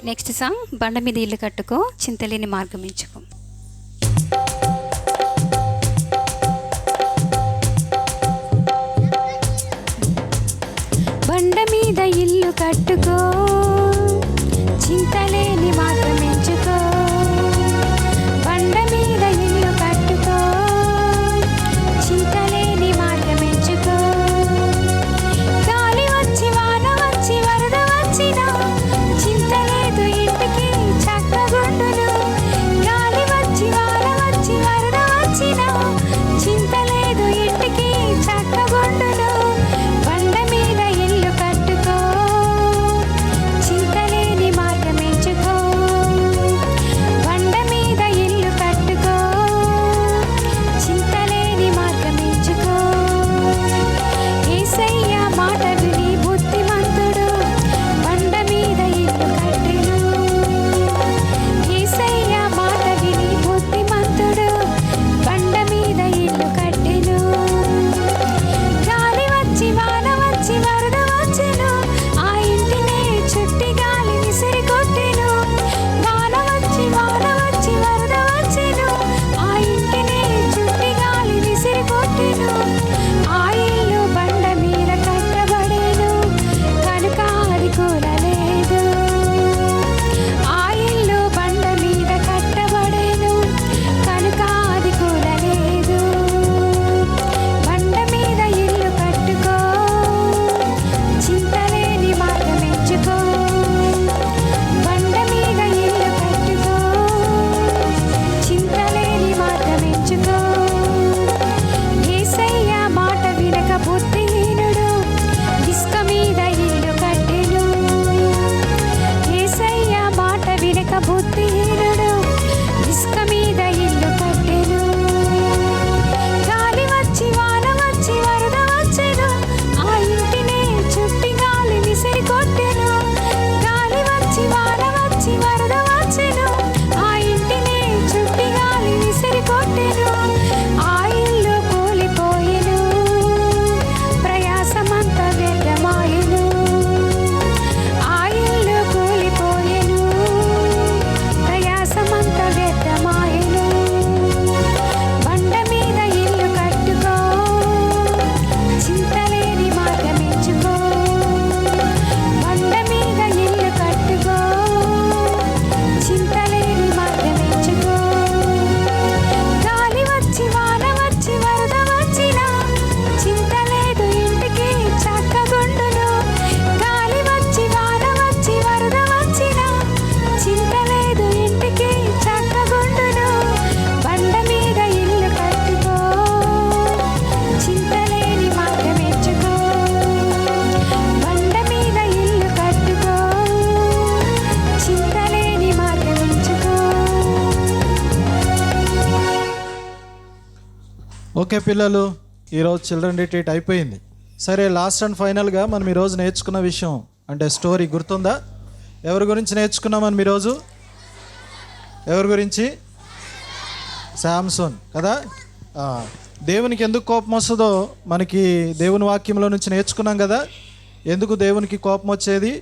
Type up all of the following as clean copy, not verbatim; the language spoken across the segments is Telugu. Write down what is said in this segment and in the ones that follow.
నెక్స్ట్ సాంగ్ బండ మీద ఇల్లు కట్టుకో చింతలేని మార్గం ఎంచుకో. బండ మీద ఇల్లు కట్టుకో చింతలేని మార్గం ఎంచుకో. బండ మీద ఇల్లు కట్టుకో చింతలేని మార్గం ఎంచుకో. గాలి వచ్చి వాన వచ్చి వరద వచ్చినా చింతలేదు ఇంటికి చక్కగుండును. గాలి వచ్చి వాన వచ్చి వరద వచ్చినా చింతలేదు ఇంటికి చక్కగుండును. బండ మీద ఇల్లు కట్టుకో చింతలేని మార్గం ఎంచుకో. బండ మీద ఇల్లు కట్టుకో చింతలేని మార్గం ఎంచుకో. యేసయ్య మాట విని బుద్ధిమంతుడు బండ మీద ఇల్లు కట్టెను. యేసయ్య మాట విని బుద్ధిమంతుడు బండ మీద ఇల్లు కట్టెను. గాలి వచ్చి వాన వచ్చి వరద వచ్చెను ఆ ఇంటినే చుట్టి గాలి విసిరి కొట్టెను. వాన వచ్చి వరద వచ్చెను ఆ ఇంటినే చుట్టి గాలి విసిరి కొట్టెను. ఆ ఇల్లు బండ మీద కట్టబడేను కనుక అది కూలలేదు. ఆ ఇల్లు బండ మీద కట్టబడేను కనుక అది కూలలేదు. బండ మీద ఇల్లు కట్టుకో చింతలేని మార్గం ఎంచుకో. బండ మీద ఇల్లు కట్టుకో చింతలేని మార్గం ఎంచుకో. యేసయ్య మాట వినక బుద్ధిహీనుడు ఇసుక మీద ఇల్లు కట్టెను. యేసయ్య మాట వినక బుద్ధిహీనుడు ఇసుక మీద ఇల్లు కట్టెను. గాలి వచ్చి వాన వచ్చి వరద వచ్చెను ఆ ఇంటినే చుట్టి గాలి విసిరి కొట్టెను. గాలి వచ్చి వాన వచ్చి వరద వచ్చెను ఆ ఇంటినే చుట్టి గాలి విసిరి కొట్టెను. ఆ ఇల్లు కూలిపోయెను ప్రయాసమంత వ్యర్థమాయెను. ఆ ఇల్లు కూలిపోయెను ప్రయాసమంత వ్యర్థమాయెను. బండ మీద ఇల్లు కట్టుకో చింతలేని మార్గం ఎంచుకో. బండ మీద ఇల్లు కట్టుకో చింతలేని మార్గం ఎంచుకో. గాలి వచ్చి వాన వచ్చి వరద వచ్చినా చింతలేదు ఇంటికి చక్కగుండును. గాలి వచ్చి వాన వచ్చి వరద వచ్చినా చింతలేదు ఇంటికి చక్కగుండును. బండ మీద ఇల్లు కట్టుకో చింతలేని మార్గం ఎంచుకో. బండ మీద ఇల్లు కట్టుకో చింతలేని మార్గం ఎంచుకో. ఓకే పిల్లలు, ఈరోజు చిల్డ్రన్ రిట్రీట్ అయిపోయింది. సరే, లాస్ట్ అండ్ ఫైనల్గా మనం ఈరోజు నేర్చుకున్న విషయం అంటే స్టోరీ గుర్తుందా? ఎవరి గురించి నేర్చుకున్నాం మనం ఈరోజు? ఎవరి గురించి? శాంసోన్ కదా. దేవునికి ఎందుకు కోపం వస్తుందో మనకి దేవుని వాక్యంలో నుంచి నేర్చుకున్నాం కదా. ఎందుకు దేవునికి కోపం వచ్చేది?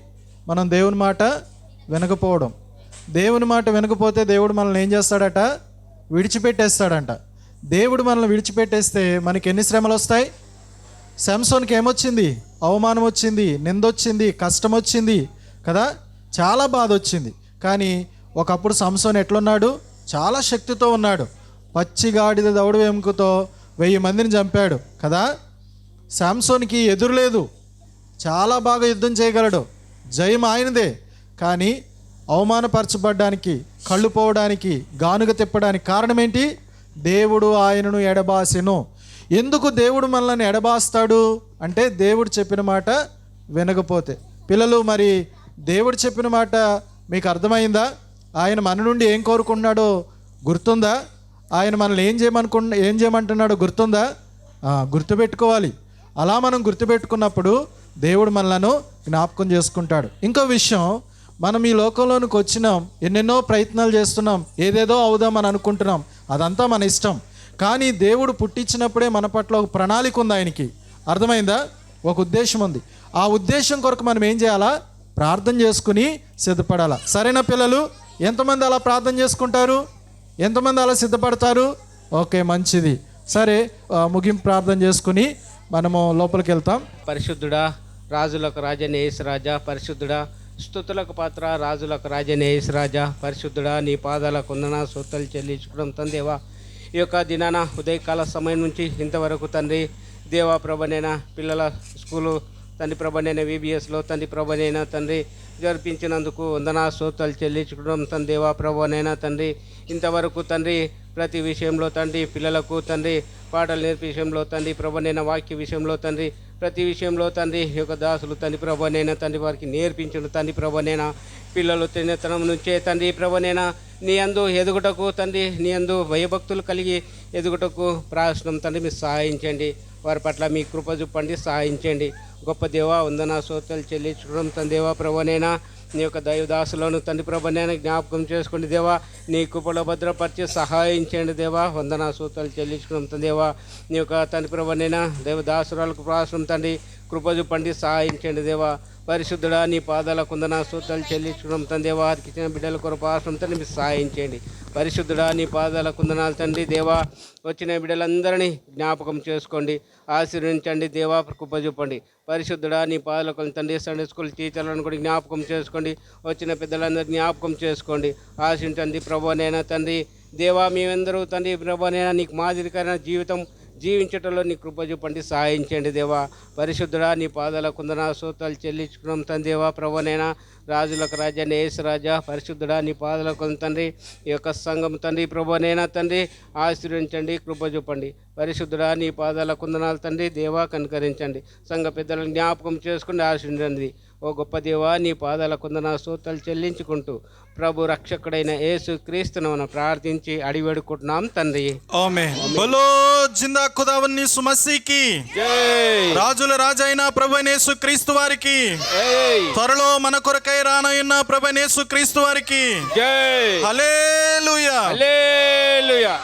మనం దేవుని మాట వినకపోవడం. దేవుని మాట వినకపోతే దేవుడు మనల్ని ఏం చేస్తాడట? విడిచిపెట్టేస్తాడంట. దేవుడు మనల్ని విడిచిపెట్టేస్తే మనకి ఎన్ని శ్రమలు వస్తాయి? శాంసోన్కి ఏమొచ్చింది? అవమానం వచ్చింది, నిందొచ్చింది, కష్టం వచ్చింది కదా, చాలా బాధ వచ్చింది. కానీ ఒకప్పుడు శాంసోన్ ఎట్లున్నాడు? చాలా శక్తితో ఉన్నాడు. పచ్చి గాడిద దవడ వెముకతో 1000 మందిని చంపాడు కదా. శాంసోన్కి ఎదురు లేదు, చాలా బాగా యుద్ధం చేయగలడు, జయం ఆయనదే. కానీ అవమానపరచబడ్డానికి, కళ్ళు పోవడానికి, గానుగ తిప్పడానికి కారణం ఏంటి? దేవుడు ఆయనను ఎడబాసెను. ఎందుకు దేవుడు మనల్ని ఎడబాస్తాడు అంటే దేవుడు చెప్పిన మాట వినకపోతే. పిల్లలు, మరి దేవుడు చెప్పిన మాట మీకు అర్థమైందా? ఆయన మన నుండి ఏం కోరుకుంటున్నాడో గుర్తుందా? ఆయన మనల్ని ఏం చేయమంటున్నాడో గుర్తుందా? గుర్తుపెట్టుకోవాలి. అలా మనం గుర్తుపెట్టుకున్నప్పుడు దేవుడు మనలను జ్ఞాపకం చేసుకుంటాడు. ఇంకో విషయం, మనం ఈ లోకంలోనికి వచ్చినాం, ఎన్నెన్నో ప్రయత్నాలు చేస్తున్నాం, ఏదేదో అవుదామని అనుకుంటున్నాం, అదంతా మన ఇష్టం. కానీ దేవుడు పుట్టించినప్పుడే మన పట్ల ఒక ప్రణాళిక ఉంది ఆయనకి. అర్థమైందా? ఒక ఉద్దేశం ఉంది. ఆ ఉద్దేశం కొరకు మనం ఏం చేయాలా? ప్రార్థన చేసుకుని సిద్ధపడాలి. సరేనా పిల్లలు? ఎంతమంది అలా ప్రార్థన చేసుకుంటారు? ఎంతమంది అలా సిద్ధపడతారు? ఓకే, మంచిది. సరే, ముగింపు ప్రార్థన చేసుకుని మనము లోపలికి వెళ్తాం. పరిశుద్ధుడా, రాజులకు రాజైన యేసురాజా, పరిశుద్ధుడా, స్తుతులకు పాత్ర, రాజులకు రాజైన యేసురాజా, పరిశుద్ధుడా, నీ పాదాలకు వందన స్తుతులు చెల్లించుకోవడం తందేవా. ఈ యొక్క దినాన ఉదయకాల సమయం నుంచి ఇంతవరకు తండ్రి దేవా ప్రభనైనా పిల్లల స్కూలు తండ్రి ప్రభనైన VBSలో తండ్రి ప్రభనైనా తండ్రి జరిపించినందుకు వందన స్తుతులు చెల్లించుకోవడం తందేవా ప్రభనైనా తండ్రి. ఇంతవరకు తండ్రి ప్రతి విషయంలో తండ్రి పిల్లలకు తండ్రి పాటలు నేర్పే విషయంలో తండ్రి ప్రభనైన వాక్య విషయంలో తండ్రి ప్రతి విషయంలో తండ్రి ఈ యొక్క దాసులు తండ్రి ప్రభనైనా తండ్రి వారికి నేర్పించడం తండ్రి ప్రభనైనా పిల్లలు తినేతనం నుంచే తండ్రి ప్రభనైనా నీ అందు ఎదుగుటకు తండ్రి నీ అందు భయభక్తులు కలిగి ఎదుగుటకు ప్రార్థన తండ్రి మీరు సహాయించండి. వారి పట్ల మీ కృప చూపండి, సహాయించండి. గొప్ప దేవా వందన స్తోత్రాలు చెల్లించుకోవడం తందేవా ప్రభనైనా నీ యొక్క దైవదాసులను తండ్రి ప్రభనైనా జ్ఞాపకం చేసుకోండి దేవా. నీ కృపలో భద్రపరిచి సహాయించండి దేవా. వందన స్తోత్రాలు చెల్లించుకోవడం తందేవా. నీ యొక్క తండ్రి ప్రభనైనా దైవదాసురాలకు ప్రార్థన తండ్రి కృప చూపండి, సహాయించండి దేవా. పరిశుద్ధుడా, నీ పాదాల కుందన స్తోత్రాలు చెల్లించడం తందేవా. వారికి ఇచ్చిన బిడ్డల కొరకు ప్రార్థన తండ్రి మీరు సహాయించండి. పరిశుద్ధుడా, నీ పాదాల కుందనాలు తండ్రి దేవా. వచ్చిన బిడ్డలందరినీ జ్ఞాపకం చేసుకోండి, ఆశీర్వదించండి దేవా. కృప చూపండి. పరిశుద్ధుడా, నీ పాదాల తండ్రి సండే స్కూల్ టీచర్లను కూడా జ్ఞాపకం చేసుకోండి. వచ్చిన పెద్దలందరూ జ్ఞాపకం చేసుకోండి, ఆశించండి ప్రభువనైనా తండ్రి దేవా. మేమందరూ తండ్రి ప్రభువనైనా నీకు మాదిరికైన జీవితం జీవించటంలో నీ కృప చూపండి, సహాయించండి దేవా. పరిశుద్ధుడా, నీ పాదాల కుందన స్తోత్రాలు చెల్లించుకున్నాం తందేవా ప్రభువనైనా. రాజులకు రాజైన యేసురాజా, పరిశుద్ధుడా, నీ పాదాల కుంద తండ్రి ఈ యొక్క సంఘం తండ్రి ప్రభువనైనా తండ్రి ఆశీర్వదించండి, కృప చూపండి. పరిశుద్ధుడా, నీ పాదాల కుందనాలు తండ్రి దేవా కనుకరించండి. సంఘ పెద్దలను జ్ఞాపకం చేసుకుని ఆశీర్వదించండి. ఓ గొప్ప దేవా, నీ పాదాల కుందన స్తోత్రాలు చెల్లించుకుంటూ ప్రభు రక్షకుడైన యేసు క్రీస్తును ప్రార్థించి అడివేడుకుంటున్నాం తండ్రి. ఆమేన్. బోలో జిందా ఖుదావన్నీ సుమసీకి జై. రాజుల రాజైన ప్రభువైన యేసు క్రీస్తు వారికి, త్వరలో మన కొరకై రానయున్న ప్రభువైన యేసు క్రీస్తు వారికి జై. హల్లెలూయా. హల్లెలూయా.